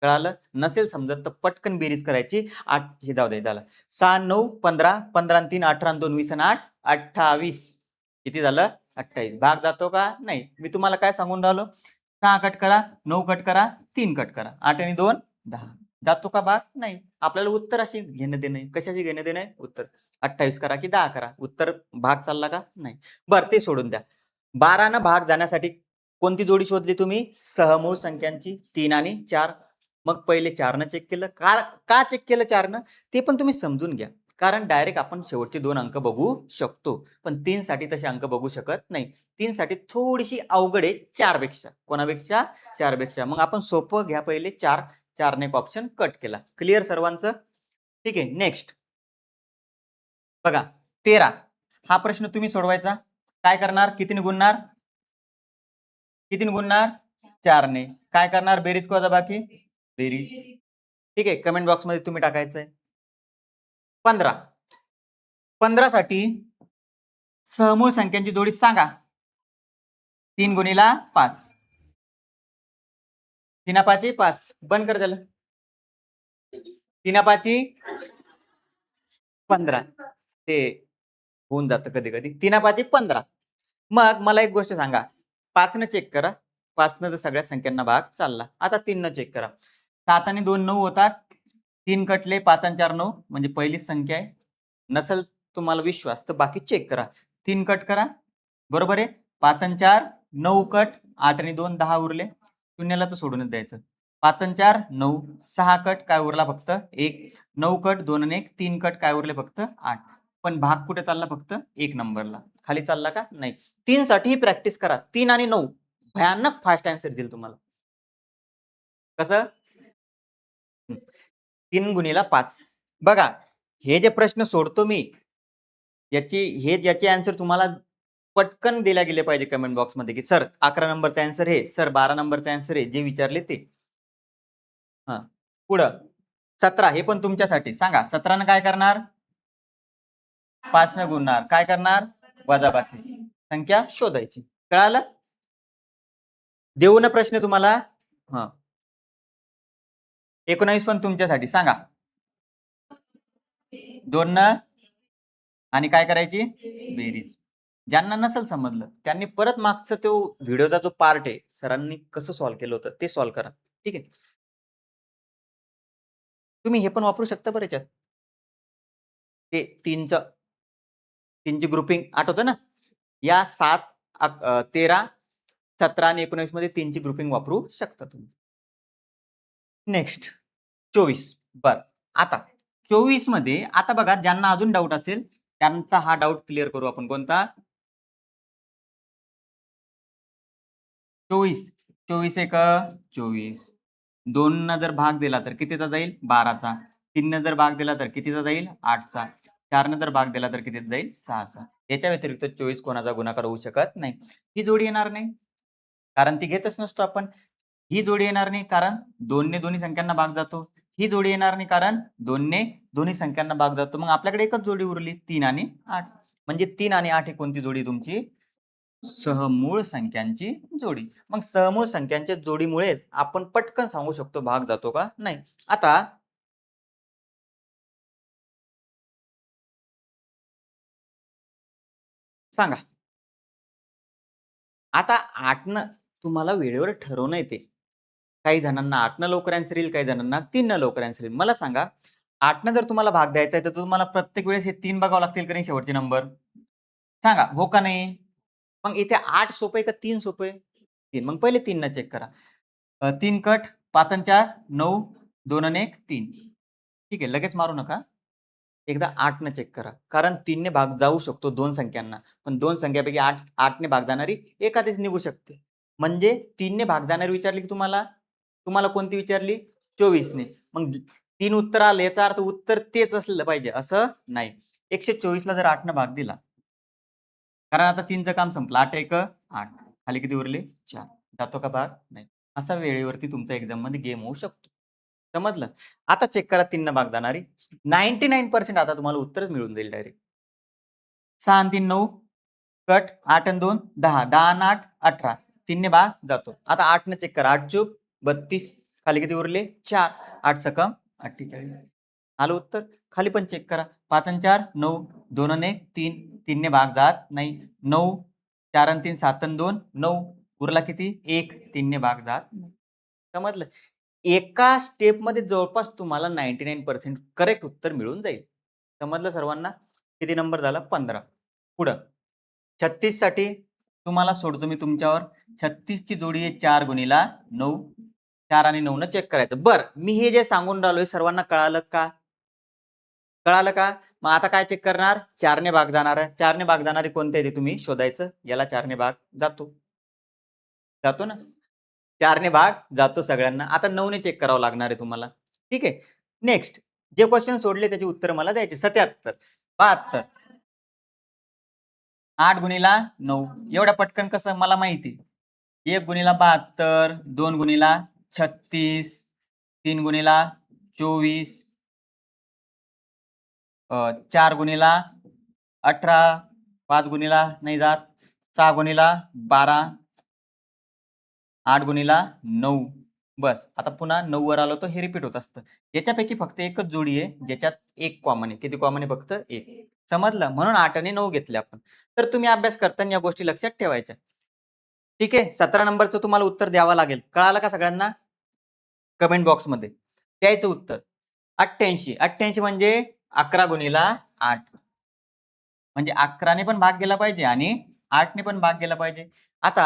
कळालं नसेल समजत तर पटकन बेरीज करायची 8 हे जाऊ दे झालं 6 9 15 15 3 18 2 20 आणि 8 28 किती झालं 28 भाग जातो का नाही मी तुम्हाला काय सांगून राहिलो 6 कट करा 9 कट करा 3 कट करा 8 आणि 2 10 जातो का भाग नाही आपल्याला उत्तर अशी घेणं देणं कशाची घेणं देणं उत्तर 28 करा की 10 करा उत्तर भाग चालला का नाही बरं ते सोडून द्या 12 न भाग जाण्यासाठी कोणती जोडी शोधली तुम्ही सहमूळ संख्यांची 3 आणि 4 मग पहिले 4 न चेक केलं का चेक केलं 4 न ते पण तुम्ही समजून घ्या कारण डायरेक्ट आपण शेवटचे 2 अंक बघू शकतो, पण 3 साठी तसे अंक बघू शकत नाही. 3 साठी थोडीशी अवघड आहे 4 पेक्षा. कोणापेक्षा? 4 पेक्षा. मग आपण सोपं घ्या पहिले 4. 4 ने एक ऑप्शन कट केला. क्लिअर सर्वांचं? ठीक आहे. नेक्स्ट बघा 13 हा प्रश्न तुम्ही सोडवायचा. काय करणार? कितीने गुणणार? कितीने गुणणार? 4 ने. काय करणार? बेरीज वजाबाकी? बेरीज. ठीक आहे. कमेंट बॉक्स मध्ये तुम्ही टाकायचंय. 15 15 साठी सहमूळ संख्यांची जोडी सांगा. 3 गुणिला 5. 3 5 5. बंद कर त्याला. 3 5 15. ते होऊन जातं कधी कधी. 3 5 15. मग मला एक गोष्ट सांगा. 5 न चेक करा. 5 न तर सगळ्या संख्यांना भाग चालला. आता 3 न चेक करा. 7 आणि 2 9 होतात. 3 कटले 5 आणि 4 9 म्हणजे पहिलीच संख्या आहे. नसेल तुम्हाला विश्वास तर बाकी चेक करा. 3 कट करा. बरोबर आहे. 5 आणि 4 9 कट. 8 आणि 2 10 उरले. शून्याला तर सोडूनच द्यायचं. 5 आणि 4 9. 6 कट काय उरला फक्त 1. 9 कट 2 आणि 1 3 कट काय उरले फक्त 8. पण भाग कुठे चालला? फक्त 1 नंबरला. खाली चालला का? नाही. 3 साठी प्रॅक्टिस करा. 3 आणि 9 भयानक फास्ट आन्सर देईल तुम्हाला. कसं? 3 गुणिला 5. बघा हे जे प्रश्न सोडतो मी याचे आन्सर तुम्हाला पटकन दिल्या गेले पाहिजे कमेंट बॉक्स मध्ये की सर 11 नंबरचा आन्सर हे, सर 12 नंबरचा आन्सर हे, जे विचारले ते. हा पुढं 17 हे पण तुमच्यासाठी. सांगा 17 न काय करणार? 5 न गुणणार. काय करणार? वजाबाकी. संख्या शोधायची. कळालं? देऊ ना प्रश्न तुम्हाला? हा 19 पण तुमच्यासाठी. सांगा 2 न आणि काय करायची? बेरीज. ज्यांना नसेल समजलं त्यांनी परत मागचं तो व्हिडिओचा जो पार्ट आहे सरांनी कसं सॉल्व्ह केलं होतं ते सॉल्व्ह करा. ठीक आहे. तुम्ही हे पण वापरू शकता बरं याच्यात. ते 3ची ग्रुपिंग आठवतं ना? या 7 13 17 आणि 19 मध्ये 3ची ग्रुपिंग वापरू शकता तुम्ही. नेक्स्ट 24. बर आता 24 मध्ये आता बघा ज्यांना अजून डाऊट असेल त्यांचा हा डाऊट क्लिअर करू आपण. कोणता? 24. 24 एक 24. 2 न जर भाग दिला तर कितीचा जाईल? 12चा. 3 न जर भाग दिला तर कितीचा जाईल? 8चा. 4 न जर भाग दिला तर कितीचा जाईल? 6चा. याच्या व्यतिरिक्त 24 कोणाचा गुणाकार होऊ शकत नाही. ही जोडी येणार नाही कारण ती घेतच नसतो आपण. ही जोडी येणार नाही कारण 2 ने दोन्ही संख्यांना भाग जातो. ही जोडी येणार नाही कारण 2 ने दोन्ही संख्यांना भाग जातो. मग आपल्याकडे एकच जोडी उरली 3 आणि 8. म्हणजे 3 आणि 8 ही कोणती जोडी तुमची? सहमूळ संख्यांची जोडी. मग सहमूळ संख्यांच्या जोडीमुळेच आपण पटकन सांगू शकतो भाग जातो का नाही. आता सांगा. आता 8 न तुम्हाला वेळेवर ठरवणं येते. काही जणांना 8 न लवकर आन्सर येईल, काही जणांना 3 न लवकर आन्सर येईल. मला सांगा 8 न जर तुम्हाला भाग द्यायचा आहे तर तुम्हाला प्रत्येक वेळेस हे 3 बघावं लागतील का नाही शेवटचे नंबर? सांगा हो का नाही? मग इथे 8 सोपं आहे का 3 सोपं आहे? 3. मग पहिले 3 न चेक करा. 3 कट 5 आणि 4 9 2 आणि 1 3. ठीक आहे. लगेच मारू नका. एकदा 8 न चेक करा. कारण 3 ने भाग जाऊ शकतो 2 संख्यांना. पण 2 संख्यापैकी 8 ने भाग जाणारी एखादीच निघू शकते. म्हणजे 3 ने भाग जाणारी विचारली की तुम्हाला कोणती विचारली? 24 ने. मग 3 उत्तर आलं याचा अर्थ उत्तर तेच असलं पाहिजे असं नाही. 124 ला जर 8 न भाग दिला कारण आता 3चं काम संपलं. 8 1 8. खाली किती उरले? 4. जातो का भाग? नाही. असा वेळेवरती तुमचा एक्झाम मध्ये गेम होऊ शकतो. समजलं? आता चेक करा 3 न भाग जाणारी. 99% आता तुम्हाला उत्तरच मिळून जाईल डायरेक्ट. 6 आणि 3 9 कट 8 आणि 2 10 10 आणि 8 18. 3 ने भाग जातो. आता 8 न चेक करा. 8 चूक 32. खाली किती उरले? 4. 8 सकम 48. आलं उत्तर. खाली पण चेक करा. 5 आणि 4 9 2 आणि 1 3. 3 ने भाग जात नाही. 9 4 आणि 3 7 आणि 2 9. उरला किती? 1. 3 ने भाग जात नाही. समजलं? एका स्टेप मध्ये जवळपास तुम्हाला 99% करेक्ट उत्तर मिळून जाईल. समजलं सर्वांना? किती नंबर झाला? 15. पुढं 36 साठी तुम्हाला सोडतो मी तुमच्यावर. 36 ची जोडी आहे 4 गुणिला 9. 4 आणि 9 न चेक करायचं. बरं मी हे जे सांगून राहिलोय सर्वांना कळालं का? कळालं का? मग आता काय चेक करणार? 4ने भाग जाणार. 4ने भाग जाणारे कोणते ते तुम्ही शोधायचं. याला 4ने भाग जातो ना? 4ने भाग जातो सगळ्यांना. आता 9ने चेक करावं लागणार आहे तुम्हाला. ठीक आहे. नेक्स्ट जे क्वेश्चन सोडले त्याची उत्तर मला द्यायची. 77, 72, 8 गुणिला 9 एवढ्या पटकन कसं मला माहिती. 1 गुणिला 72, 2 गुणिला 36, 3 गुणिला 24, 4 गुणिला 18, 5 गुणिला नाही जात, 6 गुणिला 12, 8 गुणिला 9. बस आता पुन्हा 9 वर आलो तर हे रिपीट होत असतं. याच्यापैकी फक्त एकच जोडी आहे ज्याच्यात एक कॉमन आहे. किती कॉमन आहे? फक्त एक. समजलं? म्हणून 8 आणि 9 घेतले आपण. तर तुम्ही अभ्यास करताना या गोष्टी लक्षात ठेवायच्या. ठीक आहे. 17 नंबरचं तुम्हाला उत्तर द्यावं लागेल. कळालं का सगळ्यांना? कमेंट बॉक्समध्ये द्यायचं उत्तर. 88. 88 म्हणजे 11 गुणिला 8. म्हणजे 11ने पण भाग गेला पाहिजे आणि 8ने पण भाग गेला पाहिजे. आता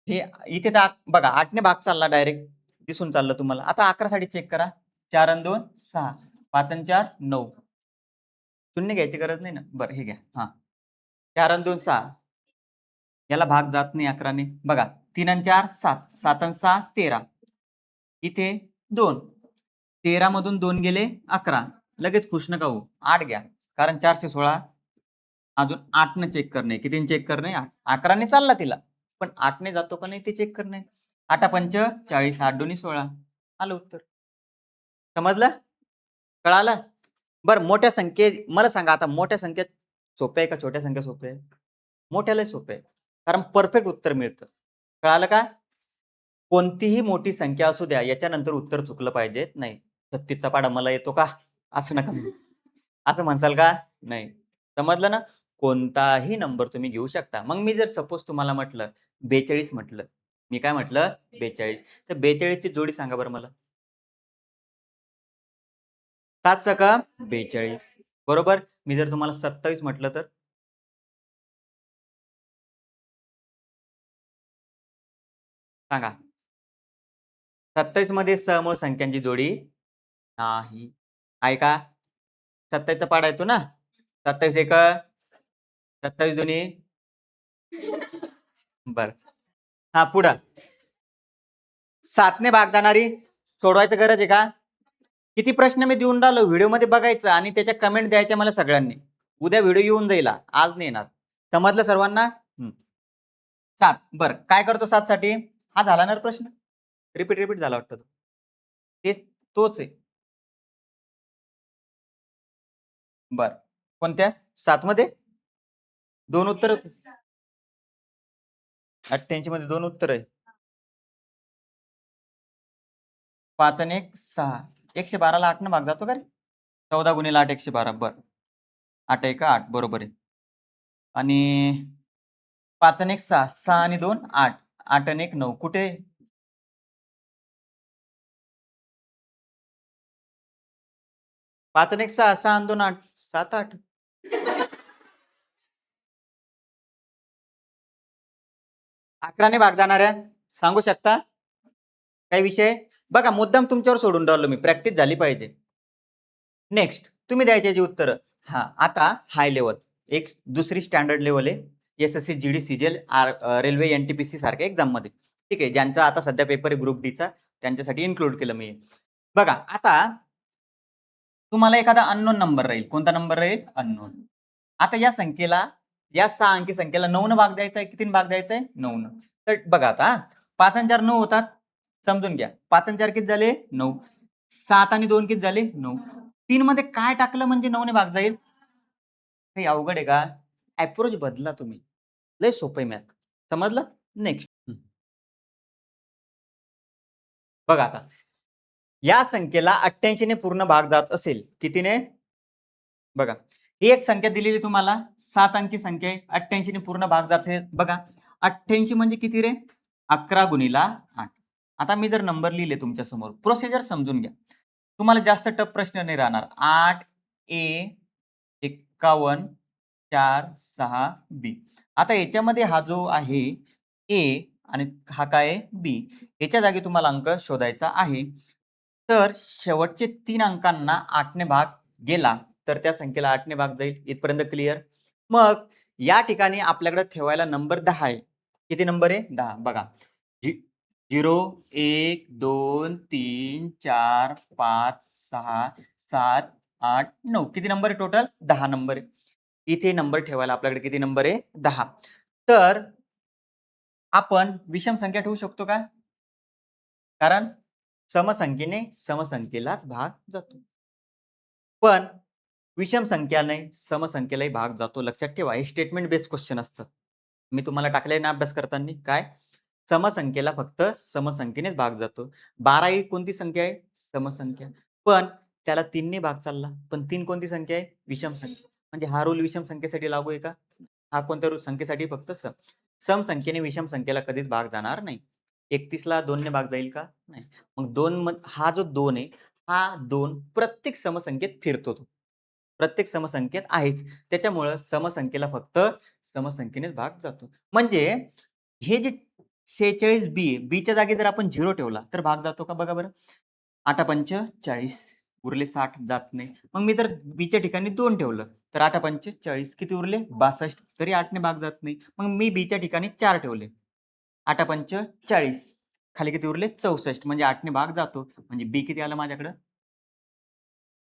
हे इथे तर बघा 8ने भाग चालला डायरेक्ट दिसून चाललं तुम्हाला. आता 11 साठी चेक करा. 4 आणि 2 6, 5 आणि 4 9. शून्य घ्यायची गरज नाही ना. बरं हे घ्या. हा 4 आणि 2 6. याला भाग जात नाही 11ने. बघा 3 आणि 4 7, 7 आणि 6 13. इथे 2. 13 मधून 2 गेले 11. लगेच खुश नका होऊ. 8 घ्या. कारण 416 अजून 8ने चेक करणे. कितीने चेक करणे? 8. 11ने चालला तिला. पण 8ने जातो का नाही ते चेक करणे. 8 पंच 40, 8 दोन्ही 16. आलं उत्तर. समजलं? कळालं? बरं मोठ्या मला सांगा आता मोठ्या संख्येत सोपे आहे का छोट्या संख्या सोपे आहे? मोठ्याला सोपे आहे. कारण परफेक्ट उत्तर मिळतं. कळालं का? कोणतीही मोठी संख्या असू द्या याच्यानंतर उत्तर चुकलं पाहिजे नाही. 36चा पाढा मला येतो का? असं नका असं म्हणसाल का? नाही. समजलं ना? कोणताही नंबर तुम्ही घेऊ शकता. मग मी जर सपोज तुम्हाला म्हटलं 42 म्हटलं. मी काय म्हटलं? 42. तर 42 ची जोडी सांगा बरं मला. 7 सका 42. बरोबर. मी जर तुम्हाला 27 म्हटलं तर? सांगा. 27 मध्ये समूळ संख्यांची जोडी नाही. आहे का? 27 चा पाढा येतो ना? 27 एक 27 दोन्ही बर. हा पुढं 7ने भाग जाणारी सोडवायचं गरज आहे का? किती प्रश्न मी देऊन राहिलो व्हिडिओ मध्ये बघायचं आणि त्याच्या कमेंट द्यायच्या मला सगळ्यांनी. उद्या व्हिडिओ येऊन जाईल, आज नाही येणार. समजलं सर्वांना? 7. बरं काय करतो 7 साठी? हा झाला ना प्रश्न. रिपीट झाला वाटतं तो. तेच तोच आहे. बर कोणत्या? 7 मध्ये 2 उत्तर होते. 88 मध्ये 2 उत्तर आहे. 5 आणि 1 6. 112 ला 8 न भाग जातो का रे? 14 गुणिले 8 112. बरं 8 1 8 बरोबर आहे. आणि 5 आणि 1 6. 6 आणि 2 8. 8 आणि 1 9. कुठे? 5 आणि 1 6. 6 आणि 2 8. 7 8. अकराने भाग जाणाऱ्या सांगू शकता? काही विषय? बघा मुद्दाम तुमच्यावर सोडून राहिलो मी. प्रॅक्टिस झाली पाहिजे. नेक्स्ट तुम्ही द्यायचे याची उत्तर. हा आता हाय लेवल एक दुसरी स्टँडर्ड लेवल आहे. SSC GD CGL railway NTPC सारख्या एक्झाम मध्ये. ठीक आहे. ज्यांचा आता सध्या पेपर आहे ग्रुप डीचा त्यांच्यासाठी इन्क्लूड केलं मी. बघा आता तुम्हाला एखादा अननोन नंबर राहील. कोणता नंबर राहील? अननोन. आता या संख्येला या 6 अंकी संख्येला 9 न भाग द्यायचा आहे. कितीने भाग द्यायचा आहे? 9 न. तर बघा आता 5 आणि 4 9 होतात. समजून घ्या. 5 आणि 4 किती झाले? 9. 7 आणि 2 किती झाले? 9. 3 मध्ये काय टाकलं म्हणजे 9 ने भाग जाईल? काही अवघड आहे का? अप्रोच बदला तुम्ही. लय सोपं आहे मॅथ. समजलं? नेक्स्ट. बघा आता या संख्येला 88 ने पूर्ण भाग जात असेल. कितीने? बघा ही एक संख्या दिलेली तुम्हाला 7 अंकी संख्या आहे. 88 ने पूर्ण भाग जाते. बघा 88 म्हणजे किती रे? 11 गुणिला 8. आता मी जर नंबर लिहिले तुमच्या समोर प्रोसिजर समजून घ्या. तुम्हाला जास्त टफ प्रश्न नाही राहणार. 8 ए 51 4 6 बी. आता याच्यामध्ये हा जो आहे ए आणि हा काय बी याच्या जागी तुम्हाला अंक शोधायचा आहे. तर शेवटचे 3 अंकांना 8 ने भाग गेला तर त्या संख्येला 8 ने भाग जाईल. इथपर्यंत क्लिअर. मग या ठिकाणी आपल्याकडे ठेवायला नंबर 10 आहे. किती नंबर आहे? 10. बघा. 0, 1, 2, 3, 4, 5, 6, 7, 8, 9. किती नंबर आहे टोटल? 10 नंबर आहे. इथे नंबर ठेवायला आपल्याकडे किती नंबर आहे? 10. तर आपण विषम संख्या ठेवू शकतो का? कारण समसंख्येने समसंख्येलाच भाग जातो. पण विषम संख्याने समसंख्येलाही भाग जातो. लक्षात ठेवा, हे स्टेटमेंट बेस्ड क्वेश्चन असतात. मी तुम्हाला टाकले ना अभ्यास करताना. काय? समसंख्येला फक्त समसंख्येनेच भाग जातो. 12 ही कोणती संख्या आहे? समसंख्या. पण त्याला 3 ने भाग चालला. पण 3 कोणती संख्या आहे? विषम संख्या. म्हणजे हा रूल विषम संख्येसाठी लागू आहे का? हा कोणत्या संख्येसाठी? फक्त सम संख्येने विषम संख्येला कधीच भाग जाणार नाही. 31 ला 2 ने भाग जाईल का? नाही. मग 2 हा जो 2 आहे, हा 2 प्रत्येक समसंख्येत फिरतो तो. प्रत्येक समसंख्येत आहेच. त्याच्यामुळं समसंख्येला फक्त समसंख्येनेच भाग जातो. म्हणजे हे जे 46 बीच्या जागी जर आपण 0 ठेवला तर भाग जातो का? बघा बरं. 8 40 उरले 60 जात नाही. मग मी जर बीच्या ठिकाणी 2 ठेवलं तर 8 40 किती उरले? 62 तरी 8 ने भाग जात नाही. मग मी बीच्या ठिकाणी 4 ठेवले. 8 40 खाली किती उरले? 64 म्हणजे 8 ने भाग जातो. म्हणजे बी किती आलं माझ्याकडं?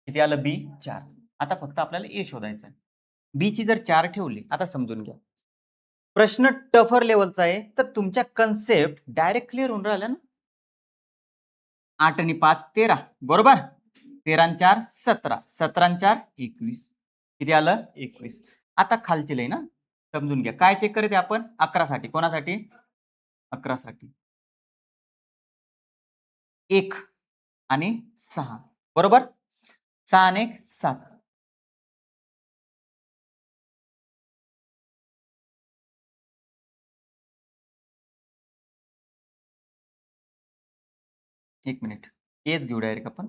किती आलं? बी 4. आता फक्त आपल्याला ए शोधायचा आहे. बी ची जर 4 ठेवली, आता समजून घ्या. प्रश्न टफर लेवलचा आहे, तर तुमच्या कन्सेप्ट डायरेक्ट क्लिअर होऊन राहिल्या ना. 8 आणि 5 13 बरोबर. 13 आणि 4 17 17 आणि 4 21 किती आलं? 21. आता खालची लाईन ना समजून घ्या. काय चेक करते आपण? 11 साठी. कोणासाठी? 11 साठी. 1 आणि 6 बरोबर. 6 आणि 1 7. एक मिनिट. एच घेऊ डायरेक्ट आपण.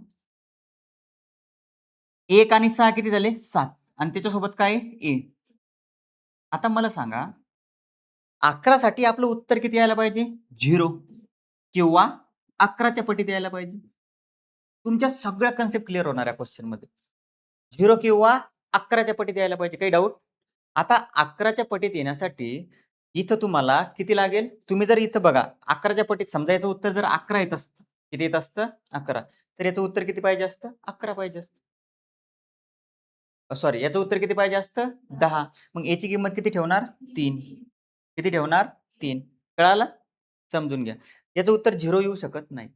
1 आणि 6 किती झाले? 7 आणि त्याच्यासोबत काय? ए. आता मला सांगा 11 साठी आपलं उत्तर किती यायला पाहिजे? 0 किंवा 11च्या पटीत यायला पाहिजे. तुमच्या सगळ्या कन्सेप्ट क्लिअर होणार आहे क्वेश्चन मध्ये. 0 किंवा 11च्या पटीत यायला पाहिजे. काही डाऊट? आता 11च्या पटीत येण्यासाठी इथं तुम्हाला किती लागेल? तुम्ही जर इथं बघा 11च्या पटीत समजा याचं उत्तर जर 11 येत असतं. किती येत असतं? 11. तर याचं उत्तर किती पाहिजे असतं? 11 पाहिजे असतं. सॉरी, याचं उत्तर किती पाहिजे असतं? 10. मग याची किंमत किती ठेवणार? 3. किती ठेवणार? 3. कळालं? समजून घ्या. याचं उत्तर 0 येऊ शकत नाही.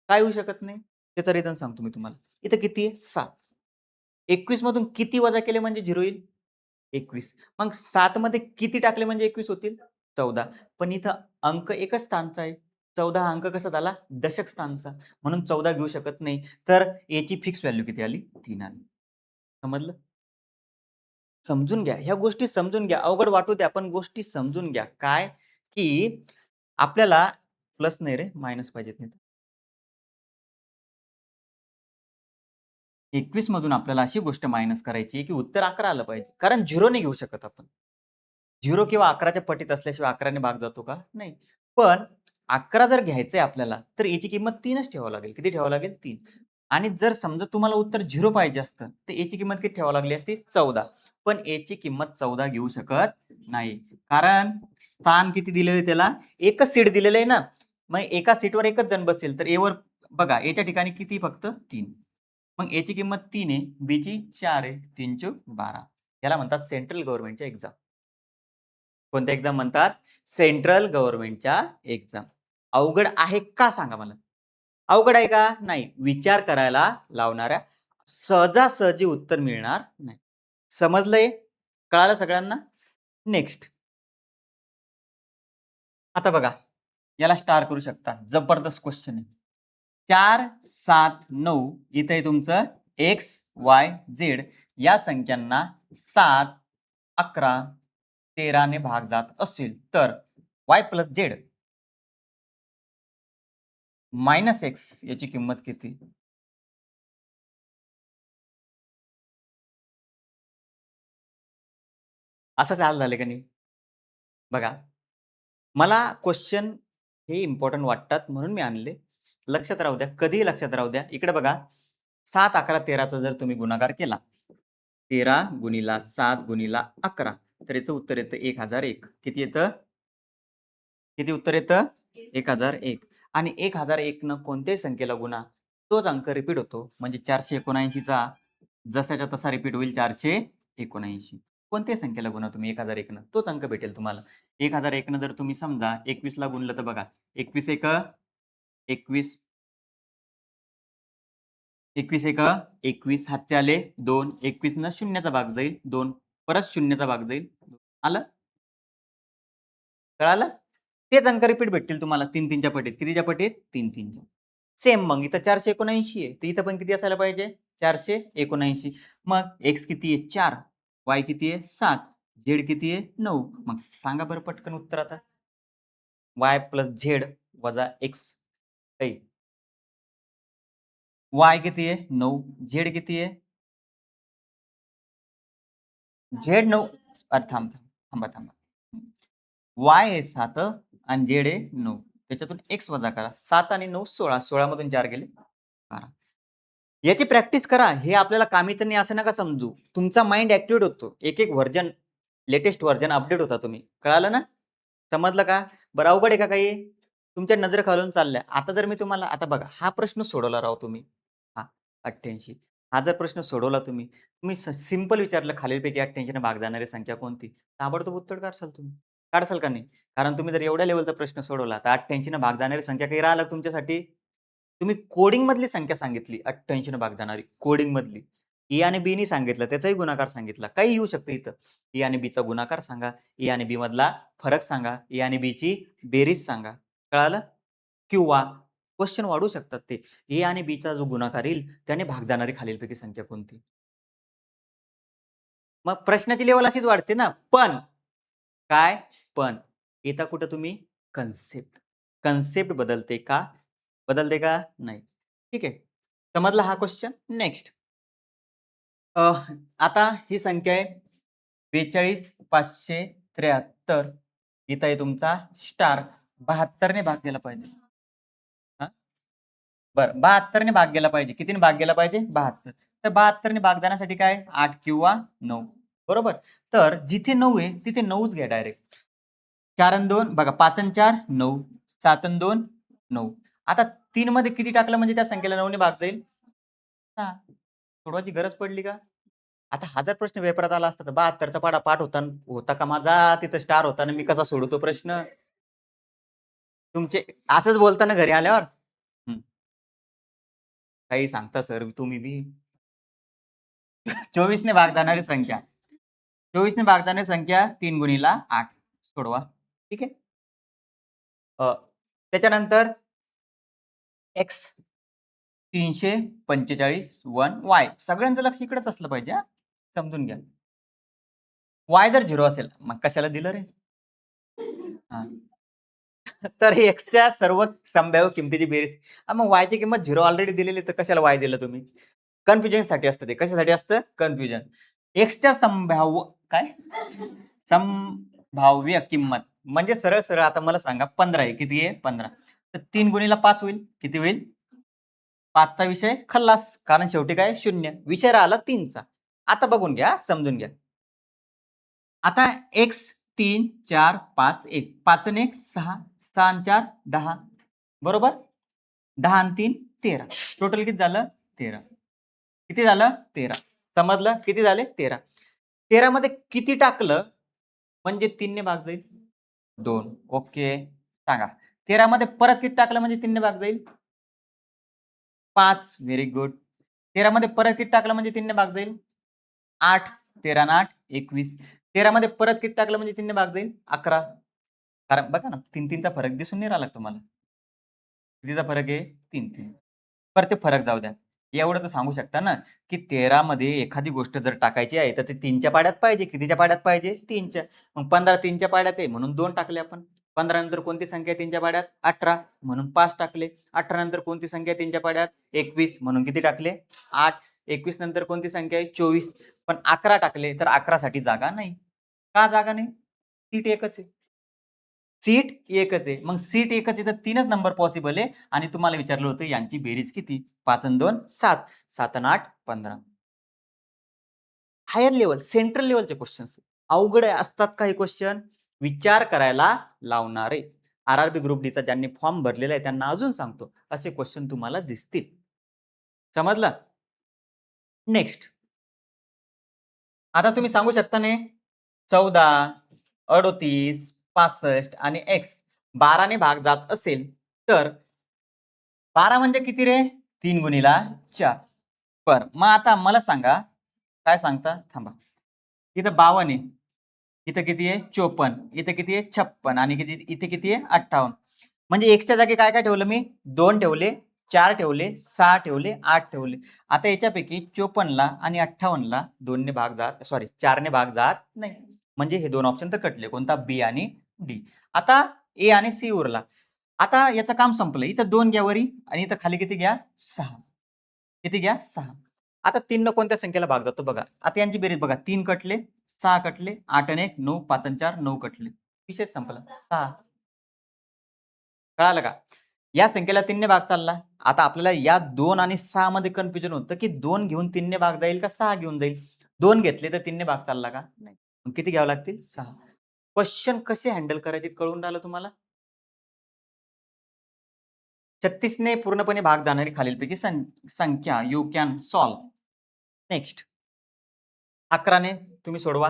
काय येऊ शकत नाही? त्याचं रिझन सांगतो मी तुम्हाला. इथं किती आहे? 7. 21 मधून किती वजा केले म्हणजे 0 येईल? 21. मग 7 मध्ये किती टाकले म्हणजे 21 होतील? 14. पण इथं अंक एकच स्थानचा आहे. 14 हा अंक कसा झाला? दशक स्थानचा. म्हणून 14 घेऊ शकत नाही. तर याची फिक्स व्हॅल्यू किती आली? 3 आली. समजलं? समजून घ्या. ह्या गोष्टी समजून घ्या. अवघड वाटू द्या, पण गोष्टी समजून घ्या. काय? की आपल्याला प्लस नाही रे, मायनस पाहिजेत नाही. 21 मधून आपल्याला अशी गोष्ट मायनस करायची की उत्तर 11 आलं पाहिजे. कारण 0 नाही घेऊ शकत आपण. 0 किंवा 11च्या पटीत असल्याशिवाय 11 ने भाग जातो का? नाही. पण 11 जर घ्यायचंय आपल्याला, तर याची किंमत 3च ठेवावी लागेल. किती ठेवावं लागेल? 3. आणि जर समजा तुम्हाला उत्तर 0 पाहिजे असतं, तर याची किंमत किती ठेवावी लागली असती? 14. पण याची किंमत 14 घेऊ शकत नाही. कारण स्थान किती दिलेलं त्याला? एकच सीट दिलेलं आहे ना. मग एका सीटवर एकच जण बसेल. तर एवर बघा, याच्या ठिकाणी किती? फक्त 3. मग याची किंमत 3 आहे, बीची 4 आहे. 3 चूक 12. याला म्हणतात सेंट्रल गव्हर्नमेंटच्या एक्झाम. कोणत्या एक्झाम म्हणतात? सेंट्रल गव्हर्नमेंटच्या एक्झाम. अवघड आहे का सांगा मला? अवघड आहे का? नाही. विचार करायला लावणाऱ्या सहजासहजी उत्तर मिळणार नाही. समजलंय? कळालं सगळ्यांना? नेक्स्ट. आता बघा, याला स्टार करू शकता. जबरदस्त क्वेश्चन आहे. 4, 7, 9 इथे आहे तुमचं एक्स, वाय, झेड या संख्यांना 7, 11, 13 ने भाग जात असेल तर Y plus Z minus x याची किंमत किती? असंच हाल झाले का नाही? बघा, मला क्वेश्चन हे इम्पॉर्टंट वाटतात म्हणून मी आणले. लक्षात राहू द्या, कधीही लक्षात राहू द्या. इकडे बघा, 7, 11, 13चा जर तुम्ही गुणाकार केला 13 गुणिला 7 गुणिला 11. तर याचं उत्तर येतं 1001. किती येतं? किती उत्तर येतं? 1001. आणि 1001 न कोणत्याही संख्येला गुणा, तोच अंक रिपीट होतो. म्हणजे 479 चा जसाच्या तसा रिपीट होईल 479. कोणत्याही संख्येला गुणा तुम्ही 1001 न, तोच अंक भेटेल तुम्हाला. 1001 न जर तुम्ही समजा 21 ला गुणलं तर बघा, 21 एक 21, 21 एक 21, हातचे आले 2, 21 न शून्याचा भाग जाईल 2, परत शून्याचा भाग जाईल. आलं? कळालं? तेच अंक रिपीट भेटतील तुम्हाला 3 च्या पटीत. कितीच्या पटीत? 3 च्या. सेम मग इथं 479 आहे. तर इथं पण किती असायला पाहिजे? 479. मग x किती आहे? 4. y किती आहे? 7. z किती आहे? 9. मग सांगा बरं पटकन उत्तर आता. y प्लस z वजा x. y किती आहे? 9. z किती आहे? z 9. अरे थांबा. y आहे 7 आणि z आहे 9. त्याच्यातून x वजा करा. 7 आणि 9 16. 16 मधून 4 गेले 12. याची प्रॅक्टिस करा. हे आपल्याला कामीचं नाही असं नका समजू. तुमचा माइंड ऍक्टिव्हेट होतो. एक व्हर्जन, लेटेस्ट व्हर्जन अपडेट होता तुम्ही. कळालं ना? समजलं का? बरं अवघड आहे का काही? तुमच्या नजरेखालून चाललंय. आता जर मी तुम्हाला आता बघा हा प्रश्न सोडवला राव तुम्ही. हा 88. हा जर प्रश्न सोडवला तुम्ही, तुम्ही सिंपल विचारलं खालीलपैकी 88 ने भाग जाणारी संख्या कोणती? ताबडतोब उत्तर काढसाल तुम्ही. काढसाल का नाही? कारण तुम्ही जर एवढ्या लेव्हलचा प्रश्न सोडवला तर 88 ने भाग जाणारी संख्या काही राहिलं तुमच्यासाठी? तुम्ही कोडिंग मधली संख्या सांगितली 88 ने भाग जाणारी कोडिंग मधली. ए आणि बी नी सांगितलं त्याचाही गुणाकार सांगितला. काही येऊ शकतं इथं. ए आणि बी चा गुणाकार सांगा. ए आणि बी मधला फरक सांगा. ए आणि बी ची बेरीज सांगा. कळालं? किंवा क्वेश्चन वाढू शकतात ते. ए आणि बी चा जो गुणाकार येईल त्याने भाग जाणारी खालीलपैकी संख्या कोणती? मग प्रश्नाची लेवल अशीच वाढते ना. पण काय? पण येता कुठं तुम्ही कन्सेप्ट. कन्सेप्ट बदलते का? बदलते का? नाही. ठीक आहे. समजला हा क्वेश्चन? नेक्स्ट. आता ही संख्या आहे 42,573. इथं आहे तुमचा स्टार. 72 ने भाग गेला पाहिजे. हां? बरं 72 ने भाग गेला पाहिजे. कितीने भाग गेला पाहिजे? 72. तर 72 ने भाग जाण्यासाठी काय? 8 किंवा 9. बरोबर? तर जिथे 9 आहे तिथे 9च घ्या डायरेक्ट. 4 आणि 2 बघा 5 आणि 4 9. 7 आणि 2 9. आता 3 मध्ये किती टाकलं म्हणजे त्या संख्येला 9 ने भाग जाईल? 6. सोडवायची गरज पडली का? आता हा जर प्रश्न पेपरात आला असता तर 72चा पाढा पाठ होता का माझा? तिथं स्टार होता मी कसा सोडवतो प्रश्न? तुमचे असंच बोलता घरी आल्यावर? हं. काही सांगता सर तुम्ही बी. 24 ने भाग जाणारी संख्या. 24 ने भाग जाणारी संख्या 3 गुणिला 8. सोडवा. ठीक आहे? त्याच्यानंतर x 345 y. सगळ्यांचं लक्ष इकडेच असलं पाहिजे हां. समजून घ्या. y जर 0 असेल मग कशाला दिलं रे? हां. तर एक्सच्या सर्व संभाव्य किमतीची बेरीज. मग y ची किंमत 0 ऑलरेडी दिलेली तर कशाला y दिलं तुम्ही? कन्फ्युजनसाठी असतं ते. कशासाठी असतं? कन्फ्युजन. एक्सच्या संभाव्य काय? संभाव्य किंमत म्हणजे सरळ-सरळ आता मला सांगा 15 आहे. किती आहे? 15. तर 3 गुणिला 5 होईल. किती होईल? 5 चा विषय खल्लास. कारण शेवटी काय? 0. विषय राहिला 3 चा. आता बघून घ्या, समजून घ्या. आता x 3, 4, 5, 1. 5 आणि 1 6, 6 आणि 4 10. बरोबर? 10 आणि 3 13. टोटल किती झालं? 13. किती झालं? 13. समजलं? किती झाले? 13. 13 मध्ये किती टाकलं म्हणजे 3 ने भाग जाईल? 2. ओके. सांगा. 13 मध्ये परत किती टाकलं म्हणजे 3 ने भाग जाईल? 5. Very good. 13 मध्ये परत किती टाकलं म्हणजे 3 ने भाग जाईल? 8. 13 आणि 8 21. 13 मध्ये परत किती टाकलं म्हणजे 3 ने भाग जाईल? 11. कारण बघा ना 3-3 चा फरक दिसून नाही राहिला तुम्हाला. कितीचा फरक आहे? 3-3. बरं ते फरक जाऊ द्या. एवढं तर सांगू शकता ना, की 13 मध्ये एखादी गोष्ट जर टाकायची आहे, तर ती 3च्या पाढ्यात पाहिजे. कितीच्या पाढ्यात पाहिजे? 3च्या. मग 15 3च्या पाढ्यात आहे म्हणून 2 टाकले आपण. 15 नंतर कोणती संख्या आहे 3च्या पाढ्यात? 18 म्हणून 5 टाकले. 18 नंतर कोणती संख्या आहे 3च्या पाढ्यात? 21 म्हणून किती टाकले? 8. 21 नंतर कोणती संख्या आहे? 24. पण 11 टाकले तर 11 साठी जागा नाही. का जागा नाही? सीट एकच आहे. सीट एकच आहे. मग सीट एकच आहे तर 3च नंबर पॉसिबल आहे आणि तुम्हाला विचारलं होतं यांची बेरीज किती? 5 आणि 2 7. 7 आणि 8 15. हायर लेवल, सेंट्रल लेवलचे क्वेश्चन्स. अवघड असतात काही क्वेश्चन, विचार करायला लावणारे. आर-आर-बी ग्रुप डीचा ज्यांनी फॉर्म भरलेला आहे त्यांना अजून सांगतो, असे क्वेश्चन तुम्हाला दिसतील. समजलं? नेक्स्ट. आता तुम्ही सांगू शकता ने 14, 38, 65 आणि x 12 ने भाग जात असेल तर 12 म्हणजे किती रे? 3 गुणिला 4. बरं, मग आता मला सांगा, काय सांगता? थांबा. इथं 52 आहे. इथं किती आहे? 54. इथं किती आहे? 56 आणि इथे किती आहे? 58. म्हणजे एक्सच्या जागी काय काय ठेवलं मी? 2 ठेवले, 4 ठेवले, 6 ठेवले, 8 ठेवले. आता याच्यापैकी 54ला आणि 58ला 2 ने भाग जात, सॉरी 4 ने भाग जात नाही. म्हणजे हे दोन ऑप्शन तर कटले. कोणता? बी आणि डी. आता ए आणि सी उरला. आता याचं काम संपलं. इथं 2 घ्या वरी आणि इथं खाली किती घ्या? 6. किती घ्या? 6. आता 3 न कोणत्या संख्येला भाग जातो बघा. आता यांची बेरीज बघा. 3 कटले, 6 कटले, 8 आणि 1 9, 5 आणि 4 9 कटले. विषय संपला. 6. कळालं का? या संख्येला 3 ने भाग चालला. आता आपल्याला या 2 आणि 6 मध्ये कन्फ्युजन होतं, की 2 घेऊन 3 ने भाग जाईल का 6 घेऊन जाईल? 2 घेतले तर 3 ने भाग चालला का? नाही. मग किती घ्यावे लागतील? 6. क्वेश्चन कसे हँडल करायचे कळून राहिलं तुम्हाला? 36 ने पूर्णपणे भाग जाणारी खालीलपैकी संख्या यू कॅन सॉल्व. नेक्स्ट. 11 ने तुम्ही सोडवा.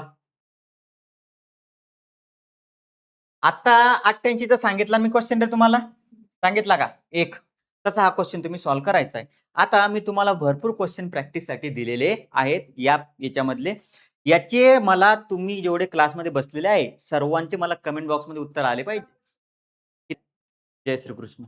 आता 88चा सांगितला मी क्वेश्चन रे तुम्हाला. सांगितला का? 1. तसा हा क्वेश्चन तुम्ही सॉल्व्ह करायचा आहे. आता मी तुम्हाला भरपूर क्वेश्चन प्रॅक्टिससाठी दिलेले आहेत याच्यामधले. याचे मला तुम्ही जेवढे क्लासमध्ये बसलेले आहे, सर्वांचे मला कमेंट बॉक्समध्ये उत्तर आले पाहिजे. जय श्रीकृष्ण.